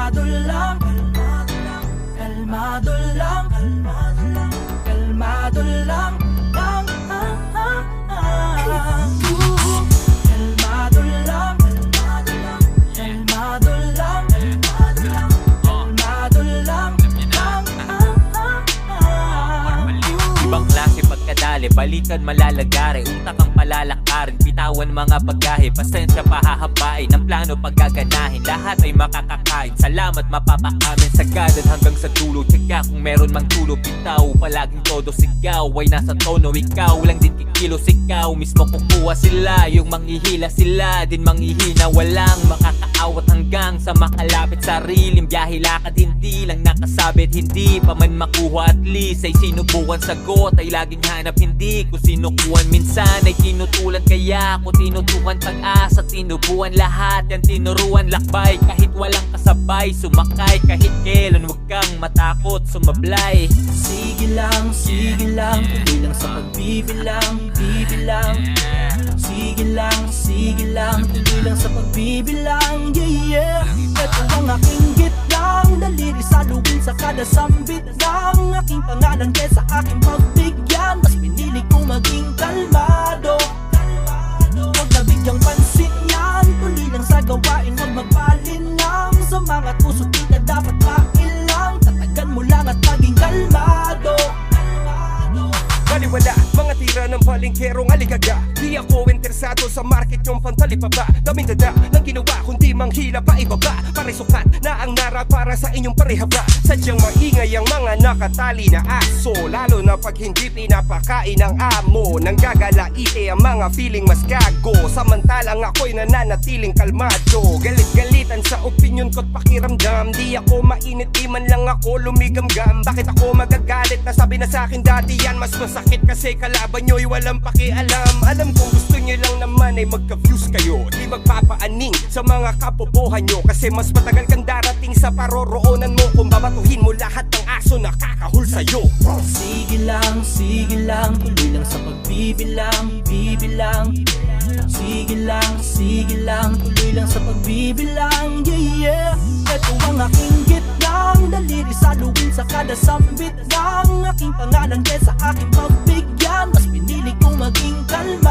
Kalmado lang, kalmado lang, kalmado lang, kalmado lang, kalmado lang, kalmado lang. Ibang klase pagkadali, balikan malalagari, utak ang palalakarin, bitawan mga bagahe, pasensya pahahabain, ang plano paggaganahin, lahat ay makakakain, salamat mapapaamin, sagad hanggang sa dulo, tsaga kung meron mang tulo, bitaw, palaging todo sigaw, ay nasa tono, ikaw lang din kikilos, ikaw mismo kukuha sila, yung manghihila sila, din manghihina, walang makakaawat hanggang sa makalapit sariling biyahe, lakad hindi lang nakasabit, hindi pa man makuha, at least ay sinubukan, sagot ay laging hanap, hindi ko sinukuhan, minsan ay tinutulad, kaya ako tinutukan, pag-asa tinubuan, lahat yan tinuruan, lakbay kahit walang kasabay, sumakay kahit kailan, huwag kang matakot sumablay. Sige lang, tuloy lang sa pagbibilang, bibilang. Sige lang, tuloy lang sa pagbibilang, yeah, yeah. Ito ang aking gitlang, daliri sa lubin sa kada sambit ng aking pangalan kesa aking pagbigyan. Mas pinili kong maging kalmado, huwag nabigyang pansin yan. Tuloy lang sa gawain, huwag magpalinlang, sa mga tusok di na dapat mailang. Tatagan mo lang at maging kalmado. Baliwala, mga tira ng palengkerong aligaga. Di ako interesado sa market yung pantalipaba. Daming dada ng ginawa, kundi manghila pa ibaba. Pare sukat na ang nara para sa inyong parehaba. Sadyang maingay ang mga nakatali na aso, lalo na pag hindi pinapakain ng amo. Nang gagalaite ang mga feeling mas gago, samantalang ako'y nananatiling kalmado. Galit-galitan sa opinion ko't pakiramdam. Di ako mainit, di man lang ako lumigamgam. Bakit ako magagalit? Nasabi na sa'kin dati yan, mas masakit kasi kalaban nyo'y walang pakialam. Alam kong gusto nyo lang naman ay magka-views kayo, di magpapaaning sa mga kapobohan nyo. Kasi mas matagal kang darating sa paroroonan mo kung babatuhin mo lahat ng aso na kakahul sa'yo. Sige lang, tuloy lang sa pagbibilang, bibilang. Sige lang, tuloy lang sa pagbibilang, yeah, yeah. Ito ang aking gitlang, daliri sa luwin sa kada sambit ng aking pangalan kesa aking pagbigyan. Mas pinili kong maging kalma.